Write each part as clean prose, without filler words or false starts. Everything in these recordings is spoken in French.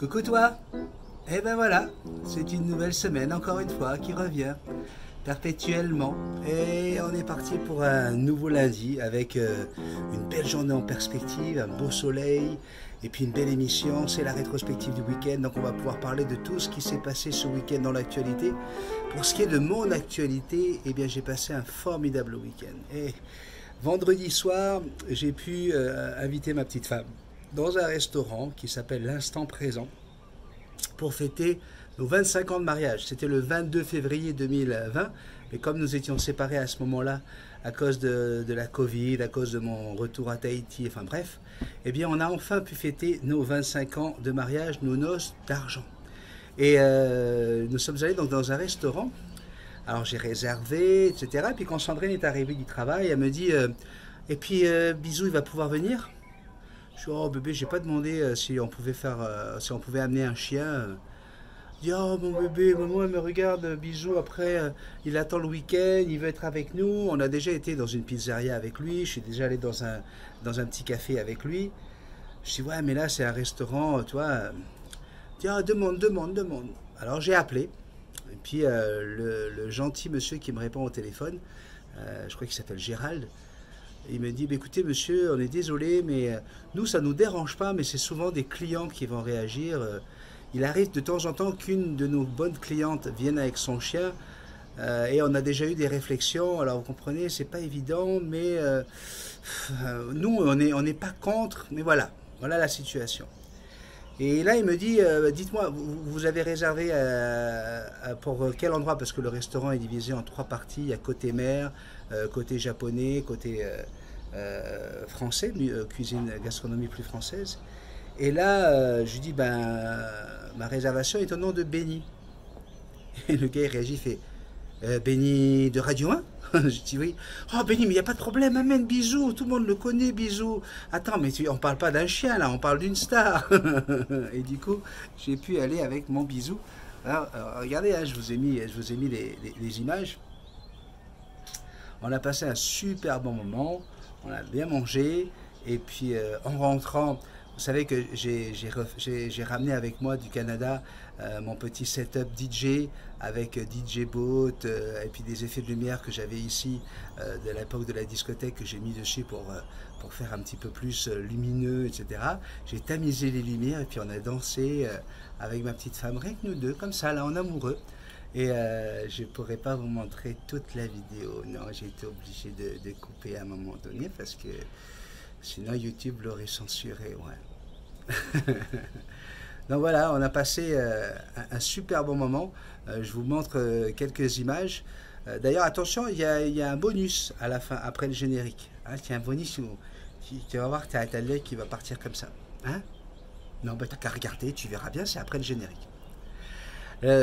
Coucou toi. Et ben voilà, c'est une nouvelle semaine encore une fois qui revient perpétuellement. Et on est parti pour un nouveau lundi avec une belle journée en perspective, un beau soleil et puis une belle émission. C'est la rétrospective du week-end, donc on va pouvoir parler de tout ce qui s'est passé ce week-end dans l'actualité. Pour ce qui est de mon actualité, eh bien j'ai passé un formidable week-end. Et vendredi soir, j'ai pu inviter ma petite femme dans un restaurant qui s'appelle l'Instant Présent pour fêter nos 25 ans de mariage. C'était le 22 février 2020, mais comme nous étions séparés à ce moment-là à cause de la Covid, à cause de mon retour à Tahiti, enfin bref, eh bien on a enfin pu fêter nos 25 ans de mariage, nos noces d'argent. Et nous sommes allés donc dans un restaurant. Alors j'ai réservé, etc. Et puis quand Sandrine est arrivée du travail, elle me dit et puis Bisou, il va pouvoir venir? Je dis oh bébé, j'ai pas demandé si on pouvait si on pouvait amener un chien. Je dis oh mon bébé, maman elle me regarde, Bisou, après il attend le week-end, il veut être avec nous. On a déjà été dans une pizzeria avec lui, je suis déjà allé dans un petit café avec lui. Je dis ouais mais là c'est un restaurant, tu vois. Je dis ah demande. Alors j'ai appelé. Et puis le gentil monsieur qui me répond au téléphone, je crois qu'il s'appelle Gérald, il me dit bah, écoutez monsieur, on est désolé, mais nous ça nous dérange pas, mais c'est souvent des clientes qui vont réagir. Il arrive de temps en temps qu'une de nos bonnes clientes vienne avec son chien, et on a déjà eu des réflexions. Alors vous comprenez, c'est pas évident, mais nous on n'est pas contre, mais voilà la situation. Et là, il me dit, dites-moi, vous avez réservé pour quel endroit? Parce que le restaurant est divisé en 3 parties. Il y a côté mer, côté japonais, côté français, cuisine, gastronomie plus française. Et là, je lui dis, ben, ma réservation est au nom de Benny. Et le gars, il réagit, il fait, Benny de Radio 1? Je dis oui. Oh Benny, mais il n'y a pas de problème, amène Bisou, tout le monde le connaît, Bisou. Attends, mais on parle pas d'un chien là, on parle d'une star. Et du coup, j'ai pu aller avec mon Bisou. Alors, regardez, hein, je vous ai mis les images. On a passé un super bon moment, on a bien mangé, et puis en rentrant, vous savez que j'ai ramené avec moi du Canada mon petit setup DJ avec DJ Boat et puis des effets de lumière que j'avais ici de l'époque de la discothèque que j'ai mis dessus pour faire un petit peu plus lumineux, etc. J'ai tamisé les lumières et puis on a dansé avec ma petite femme, rien que nous deux, comme ça, là, en amoureux. Et je ne pourrais pas vous montrer toute la vidéo. Non, j'ai été obligé de couper à un moment donné parce que sinon YouTube l'aurait censuré, ouais. Donc voilà, on a passé un super bon moment. Je vous montre quelques images. D'ailleurs, attention, il y a un bonus à la fin, après le générique. Hein, il y a un bonus où tu vas voir que tu as ta lettre qui va partir comme ça. Hein? Non, bah, tu n'as qu'à regarder, tu verras bien, c'est après le générique.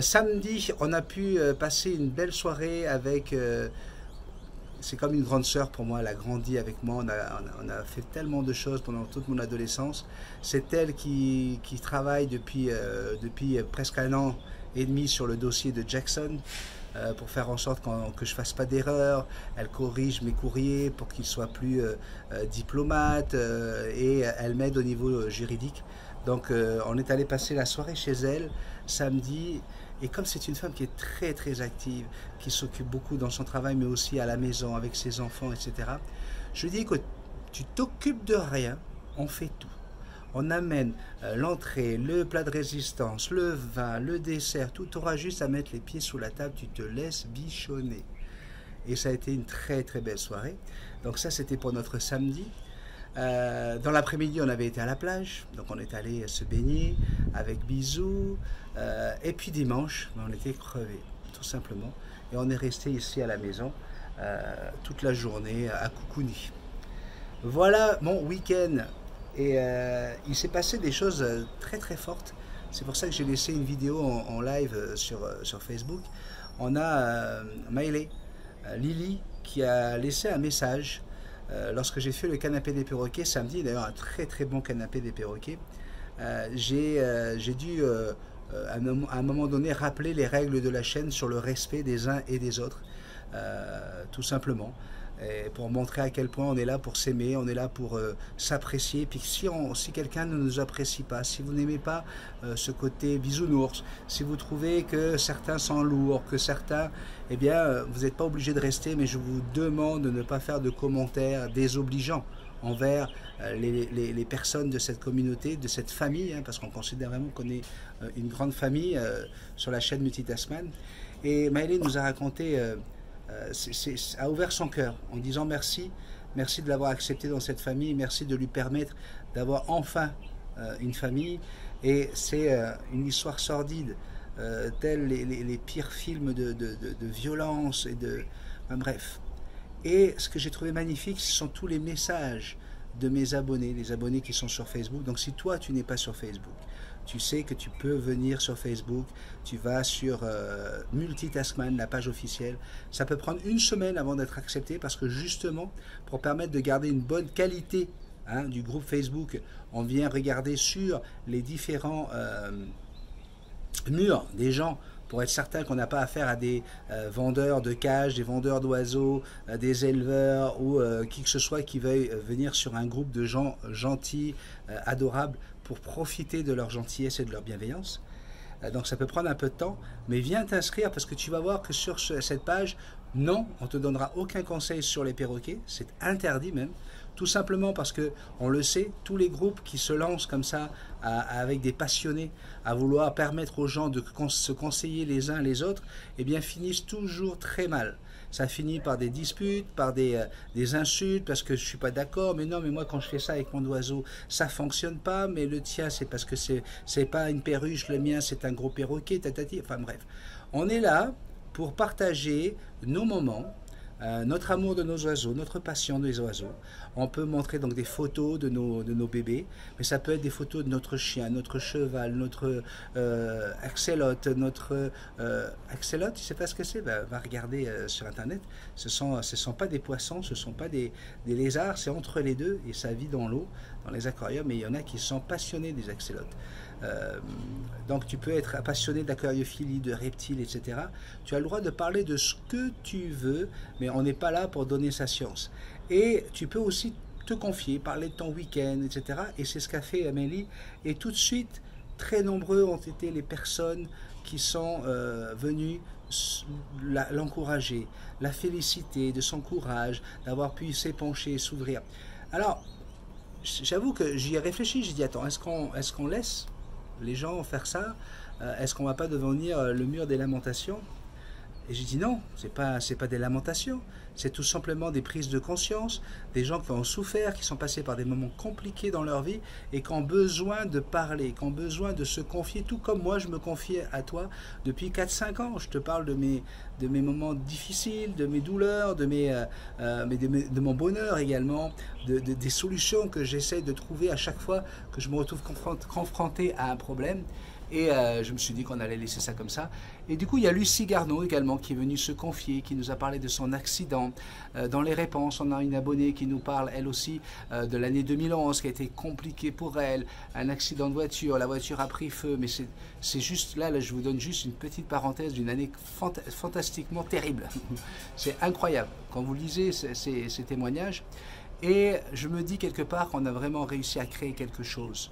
Samedi, on a pu passer une belle soirée avec... c'est comme une grande sœur pour moi, elle a grandi avec moi, on a fait tellement de choses pendant toute mon adolescence. C'est elle qui travaille depuis presque 1 an et demi sur le dossier de Jackson pour faire en sorte que je ne fasse pas d'erreur. Elle corrige mes courriers pour qu'ils soient plus diplomates et elle m'aide au niveau juridique. Donc on est allé passer la soirée chez elle samedi. Et comme c'est une femme qui est très très active, qui s'occupe beaucoup dans son travail, mais aussi à la maison, avec ses enfants, etc., je lui dis, écoute, tu t'occupes de rien, on fait tout. On amène l'entrée, le plat de résistance, le vin, le dessert, tout. Tu auras juste à mettre les pieds sous la table, tu te laisses bichonner. Et ça a été une très très belle soirée. Donc ça, c'était pour notre samedi. Dans l'après-midi, on avait été à la plage, donc on est allé se baigner avec Bisou. Et puis dimanche, on était crevés, tout simplement. Et on est resté ici à la maison toute la journée à Coucouni. Voilà mon week-end. Et il s'est passé des choses très très fortes. C'est pour ça que j'ai laissé une vidéo en live sur Facebook. On a Maëlé, Lily, qui a laissé un message. Lorsque j'ai fait le canapé des perroquets samedi, d'ailleurs un très très bon canapé des perroquets, j'ai dû à un moment donné rappeler les règles de la chaîne sur le respect des uns et des autres, tout simplement. et pour montrer à quel point on est là pour s'aimer, on est là pour s'apprécier. Puis si quelqu'un ne nous apprécie pas, si vous n'aimez pas ce côté bisounours, si vous trouvez que certains sont lourds, que certains, eh bien, vous n'êtes pas obligé de rester, mais je vous demande de ne pas faire de commentaires désobligeants envers les personnes de cette communauté, de cette famille, hein, parce qu'on considère vraiment qu'on est une grande famille sur la chaîne Multitasman. Et Maëlyn nous a raconté, a ouvert son cœur en disant merci, merci de l'avoir accepté dans cette famille, merci de lui permettre d'avoir enfin une famille. Et c'est une histoire sordide, tels les pires films de violence et de... Enfin, bref. Et ce que j'ai trouvé magnifique, ce sont tous les messages de mes abonnés, les abonnés qui sont sur Facebook. Donc si toi, tu n'es pas sur Facebook, tu sais que tu peux venir sur Facebook, tu vas sur Multitasman, la page officielle. Ça peut prendre une semaine avant d'être accepté parce que justement, pour permettre de garder une bonne qualité du groupe Facebook, on vient regarder sur les différents murs des gens pour être certain qu'on n'a pas affaire à des vendeurs de cages, des vendeurs d'oiseaux, des éleveurs ou qui que ce soit qui veuille venir sur un groupe de gens gentils, adorables, pour profiter de leur gentillesse et de leur bienveillance. Donc ça peut prendre un peu de temps, mais viens t'inscrire parce que tu vas voir que sur cette page, non, on ne te donnera aucun conseil sur les perroquets, c'est interdit même, tout simplement parce que, on le sait, tous les groupes qui se lancent comme ça, avec des passionnés, à vouloir permettre aux gens de se conseiller les uns les autres, eh bien finissent toujours très mal. Ça finit par des disputes, par des insultes, parce que je ne suis pas d'accord, mais non, mais moi quand je fais ça avec mon oiseau, ça ne fonctionne pas, mais le tien c'est parce que c'est pas une perruche, le mien c'est un gros perroquet, tatati, enfin bref. On est là pour partager nos moments, notre amour de nos oiseaux, notre passion des oiseaux. On peut montrer donc des photos de nos bébés, mais ça peut être des photos de notre chien, notre cheval, notre axolote, notre axolote, tu sais pas ce que c'est, va regarder sur internet. Ce sont pas des poissons, ce sont pas des lézards, c'est entre les deux et ça vit dans l'eau, dans les aquariums, mais il y en a qui sont passionnés des axolotes. Donc tu peux être passionné d'aquariophilie, de reptiles, etc. Tu as le droit de parler de ce que tu veux, mais on n'est pas là pour donner sa science. Et tu peux aussi te confier, parler de ton week-end, etc. Et c'est ce qu'a fait Amélie. Et tout de suite, très nombreux ont été les personnes qui sont venues l'encourager, la féliciter de son courage, d'avoir pu s'épancher, s'ouvrir. Alors, j'avoue que j'y ai réfléchi, j'ai dit, attends, est-ce qu'on laisse les gens faire ça? Est-ce qu'on ne va pas devenir le mur des lamentations? Et j'ai dit non, c'est pas des lamentations, c'est tout simplement des prises de conscience, des gens qui ont souffert, qui sont passés par des moments compliqués dans leur vie et qui ont besoin de parler, qui ont besoin de se confier, tout comme moi je me confiais à toi depuis 4-5 ans. Je te parle de mes moments difficiles, de mes douleurs, de mon bonheur également, des solutions que j'essaie de trouver à chaque fois que je me retrouve confronté à un problème. Et je me suis dit qu'on allait laisser ça comme ça. Et du coup, il y a Lucie Garneau également qui est venue se confier, qui nous a parlé de son accident. Dans les réponses, on a une abonnée qui nous parle, elle aussi, de l'année 2011, qui a été compliquée pour elle. Un accident de voiture, la voiture a pris feu. Mais c'est juste là, je vous donne juste une petite parenthèse d'une année fantastiquement terrible. C'est incroyable. Quand vous lisez ces témoignages, et je me dis quelque part qu'on a vraiment réussi à créer quelque chose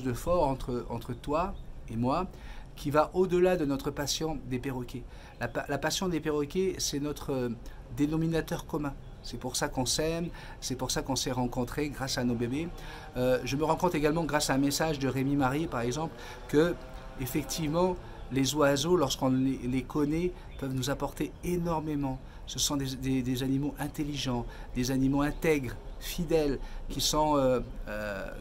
de fort entre toi et moi, qui va au-delà de notre passion des perroquets. La passion des perroquets, c'est notre dénominateur commun. C'est pour ça qu'on s'aime, c'est pour ça qu'on s'est rencontrés grâce à nos bébés. Je me rends compte également grâce à un message de Rémi Marie, par exemple, que effectivement, les oiseaux, lorsqu'on les connaît, peuvent nous apporter énormément. Ce sont des animaux intelligents, des animaux intègres, fidèles, qui sont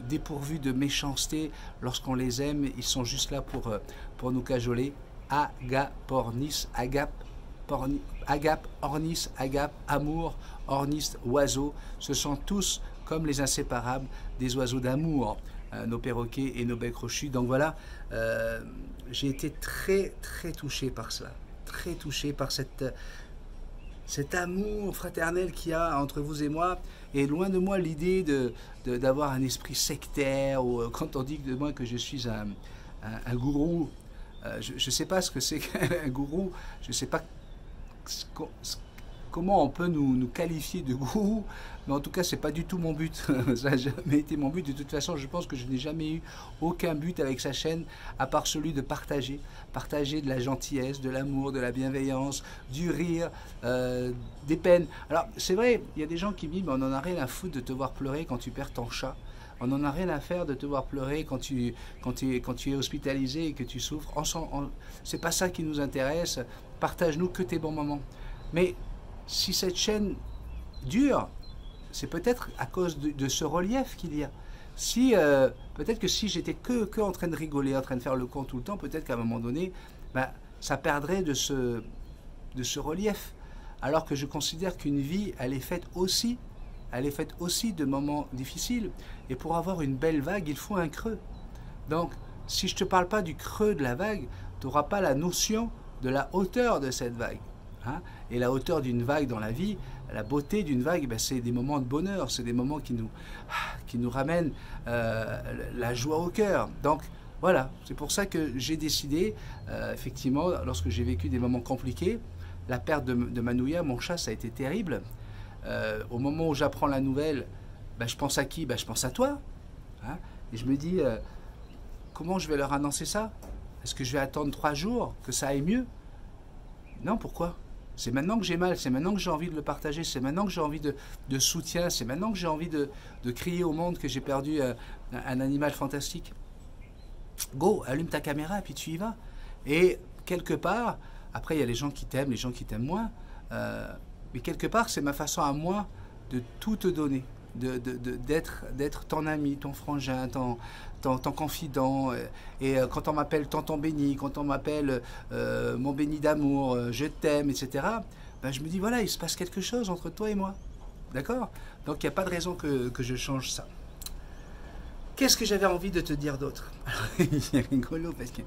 dépourvus de méchanceté. Lorsqu'on les aime, ils sont juste là pour nous cajoler. Agapornis, agape, ornis, agape, amour, ornis, oiseaux. Ce sont tous, comme les inséparables, des oiseaux d'amour, nos perroquets et nos baies crochues. Donc voilà, j'ai été très très touché par cela, très touché par cet amour fraternel qu'il y a entre vous et moi. Et loin de moi l'idée d'avoir un esprit sectaire, ou quand on dit de moi que je suis un gourou, je ne sais pas ce que c'est qu'un gourou, je ne sais pas comment on peut nous qualifier de gourou, mais en tout cas, c'est pas du tout mon but. Ça n'a jamais été mon but. De toute façon, je pense que je n'ai jamais eu aucun but avec sa chaîne, à part celui de partager. Partager de la gentillesse, de l'amour, de la bienveillance, du rire, des peines. Alors, c'est vrai, il y a des gens qui me disent, on n'en a rien à foutre de te voir pleurer quand tu perds ton chat. On n'en a rien à faire de te voir pleurer quand tu es hospitalisé et que tu souffres. C'est pas ça qui nous intéresse. Partage-nous que tes bons moments. Mais si cette chaîne dure, c'est peut-être à cause de ce relief qu'il y a. Si, peut-être que si j'étais que en train de rigoler, en train de faire le con tout le temps, peut-être qu'à un moment donné, ça perdrait de ce relief. Alors que je considère qu'une vie, elle est faite aussi de moments difficiles. Et pour avoir une belle vague, il faut un creux. Donc, si je ne te parle pas du creux de la vague, tu n'auras pas la notion de la hauteur de cette vague. Hein? Et la hauteur d'une vague dans la vie, la beauté d'une vague, c'est des moments de bonheur, c'est des moments qui nous ramènent la joie au cœur. Donc voilà, c'est pour ça que j'ai décidé, effectivement, lorsque j'ai vécu des moments compliqués, la perte de Manouya, mon chat, ça a été terrible. Au moment où j'apprends la nouvelle, je pense à qui? Je pense à toi. Hein? Et je me dis, comment je vais leur annoncer ça? Est-ce que je vais attendre 3 jours que ça aille mieux? Non, pourquoi? C'est maintenant que j'ai mal, c'est maintenant que j'ai envie de le partager, c'est maintenant que j'ai envie de soutien, c'est maintenant que j'ai envie de crier au monde que j'ai perdu un animal fantastique. Go, allume ta caméra et puis tu y vas. Et quelque part, après il y a les gens qui t'aiment, les gens qui t'aiment moins, mais quelque part c'est ma façon à moi de tout te donner, d'être ton ami, ton frangin, ton confident. Et quand on m'appelle tonton béni, quand on m'appelle mon béni d'amour, je t'aime, etc., je me dis voilà, il se passe quelque chose entre toi et moi. D'accord? Donc il n'y a pas de raison que je change ça. Qu'est-ce que j'avais envie de te dire d'autre? C'est rigolo parce que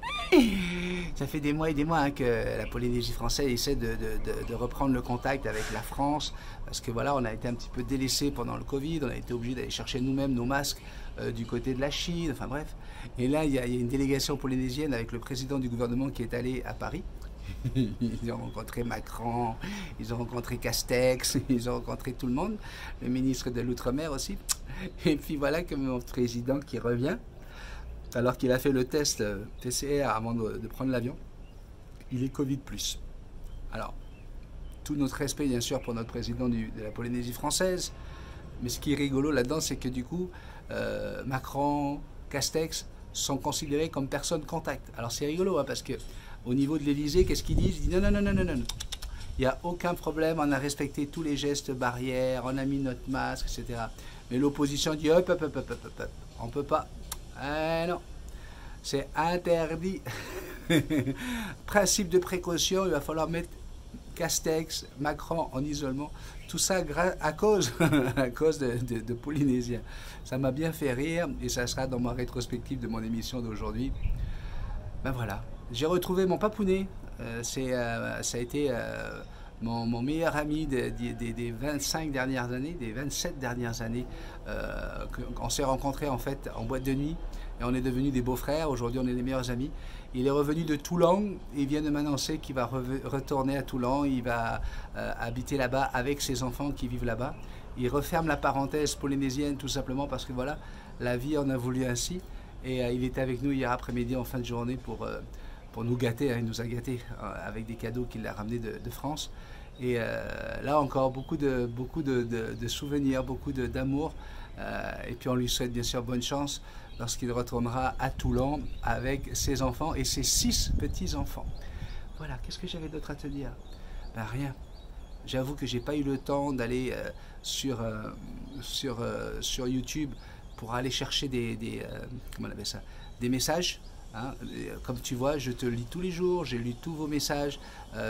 ça fait des mois et des mois que la Polynésie française essaie de reprendre le contact avec la France, parce que voilà, on a été un petit peu délaissés pendant le Covid, on a été obligé d'aller chercher nous-mêmes nos masques du côté de la Chine, enfin bref. Et là, il y a une délégation polynésienne avec le président du gouvernement qui est allé à Paris. Ils ont rencontré Macron, ils ont rencontré Castex, ils ont rencontré tout le monde, le ministre de l'Outre-mer aussi. Et puis voilà que mon président qui revient, alors qu'il a fait le test PCR avant de prendre l'avion, il est Covid+. Alors, tout notre respect bien sûr pour notre président de la Polynésie française, mais ce qui est rigolo là-dedans, c'est que du coup, Macron, Castex sont considérés comme personnes contact. Alors c'est rigolo, hein, parce que au niveau de l'Élysée, qu'est-ce qu'ils disent? Ils disent non, non, non, non, non, non. Il n'y a aucun problème, on a respecté tous les gestes barrières, on a mis notre masque, etc. Mais l'opposition dit hop, hop, hop, hop, hop, hop, on ne peut pas. Non, c'est interdit. Principe de précaution, il va falloir mettre Castex, Macron en isolement. Tout ça à cause de Polynésiens. Ça m'a bien fait rire et ça sera dans ma rétrospective de mon émission d'aujourd'hui. Ben voilà, j'ai retrouvé mon papounet. Ça a été mon meilleur ami des 25 dernières années, des 27 dernières années. On s'est rencontrés en fait en boîte de nuit et on est devenus des beaux-frères. Aujourd'hui, on est les meilleurs amis. Il est revenu de Toulon et il vient de m'annoncer qu'il va retourner à Toulon. Il va habiter là-bas avec ses enfants qui vivent là-bas. Il referme la parenthèse polynésienne tout simplement parce que voilà, la vie en a voulu ainsi. Et il était avec nous hier après-midi en fin de journée pour nous gâter. Hein. Il nous a gâtés avec des cadeaux qu'il a ramenés de France. Et là encore, beaucoup de souvenirs, beaucoup d'amour. Et puis on lui souhaite bien sûr bonne chance lorsqu'il retournera à Toulon avec ses enfants et ses 6 petits-enfants. Voilà, qu'est-ce que j'avais d'autre à te dire? Ben rien. J'avoue que j'ai pas eu le temps d'aller sur YouTube pour aller chercher comment on appelle ça, des messages. Hein. Comme tu vois, je te lis tous les jours, j'ai lu tous vos messages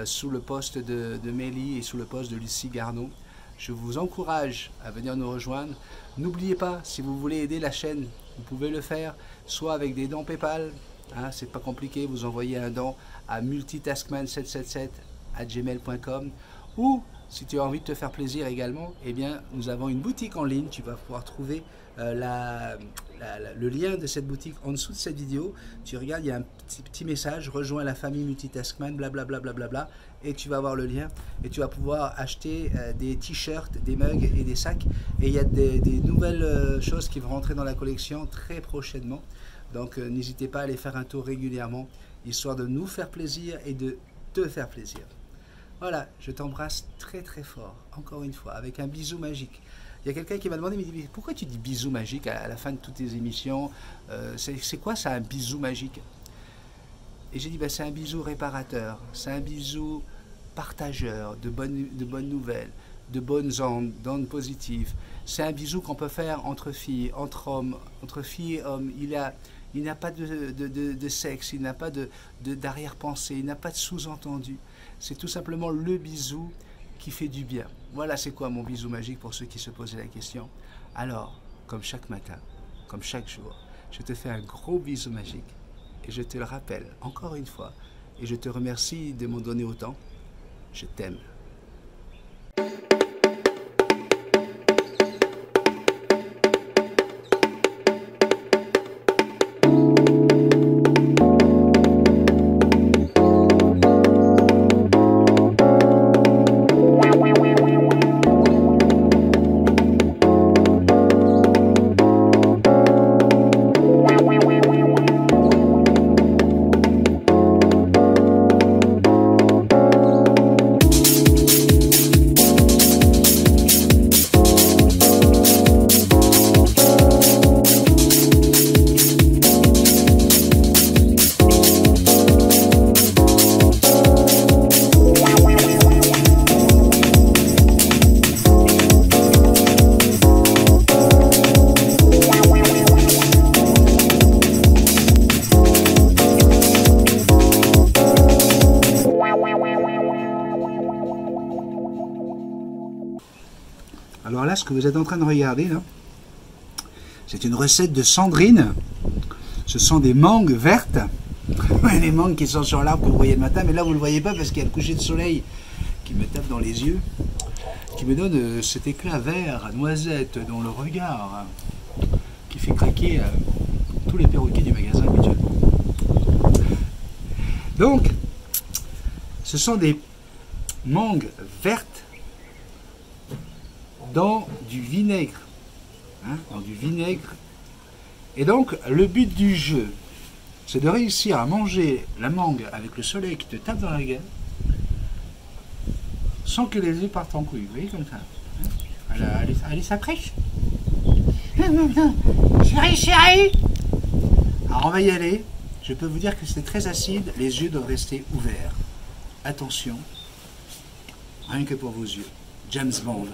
sous le post de Mélie et sous le post de Lucie Garneau. Je vous encourage à venir nous rejoindre. N'oubliez pas, si vous voulez aider la chaîne, vous pouvez le faire, soit avec des dons PayPal, hein, c'est pas compliqué, vous envoyez un don à multitaskman777@gmail.com, ou si tu as envie de te faire plaisir également, eh bien nous avons une boutique en ligne, tu vas pouvoir trouver le lien de cette boutique en dessous de cette vidéo. Tu regardes, il y a un petit message, rejoins la famille Multitaskman, blablabla, blablabla, et tu vas avoir le lien et tu vas pouvoir acheter des t-shirts, des mugs et des sacs. Et il y a des nouvelles choses qui vont rentrer dans la collection très prochainement. Donc n'hésitez pas à aller faire un tour régulièrement, histoire de nous faire plaisir et de te faire plaisir. Voilà, je t'embrasse très très fort, encore une fois, avec un bisou magique. Il y a quelqu'un qui m'a demandé, mais pourquoi tu dis bisou magique à la fin de toutes tes émissions? C'est quoi ça, un bisou magique? Et j'ai dit, c'est un bisou réparateur, c'est un bisou partageur de bonnes nouvelles, de bonnes ondes positives. C'est un bisou qu'on peut faire entre filles, entre hommes, entre filles et hommes. Il n'a pas de sexe, il n'a pas d'arrière-pensée, il n'a pas de sous-entendu. C'est tout simplement le bisou qui fait du bien. Voilà, c'est quoi mon bisou magique pour ceux qui se posaient la question. Alors, comme chaque matin, comme chaque jour, je te fais un gros bisou magique et je te le rappelle encore une fois et je te remercie de m'en donner autant. Je t'aime. Alors là, ce que vous êtes en train de regarder, là, c'est une recette de Sandrine. Ce sont des mangues vertes. Les mangues qui sont sur l'arbre que vous voyez le matin, mais là vous ne le voyez pas parce qu'il y a le coucher de soleil qui me tape dans les yeux, qui me donne cet éclat vert, noisette dans le regard, qui fait craquer tous les perroquets du magasin habituellement. Donc, ce sont des mangues vertes dans du vinaigre. Dans du vinaigre. Et donc, le but du jeu, c'est de réussir à manger la mangue avec le soleil qui te tape dans la gueule, sans que les yeux partent en couille. Vous voyez, comme ça. Allez, s'apprêche. J'ai réussi à y. Alors, on va y aller. Je peux vous dire que c'est très acide. Les yeux doivent rester ouverts. Attention. Rien que pour vos yeux. James Bond.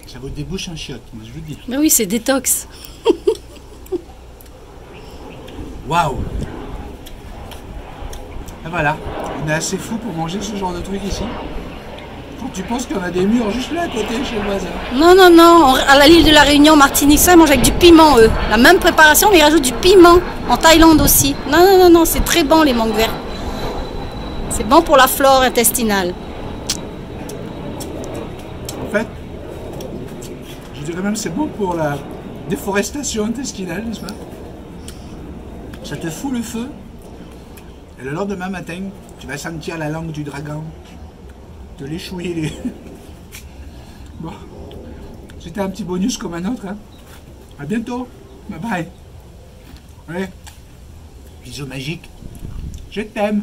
Ça vous débouche un chiotte, moi je vous dis. Mais oui, c'est détox. Waouh! Et voilà, on est assez fou pour manger ce genre de truc ici. Quand tu penses qu'il y en a des murs juste là à côté chez le voisin. Non, non, non, à l'île de la Réunion, Martinique, ça, ils mangent avec du piment, eux. La même préparation, mais ils rajoutent du piment. En Thaïlande aussi. Non, non, non, non, c'est très bon les mangues vertes. C'est bon pour la flore intestinale. En fait, je dirais même c'est bon pour la déforestation intestinale, n'est-ce pas? Ça te fout le feu. Et le lendemain matin, tu vas sentir la langue du dragon te l'échouiller les... Bon, c'était un petit bonus comme un autre. Hein. À bientôt. Bye bye. Ouais. Bisous magiques. Je t'aime.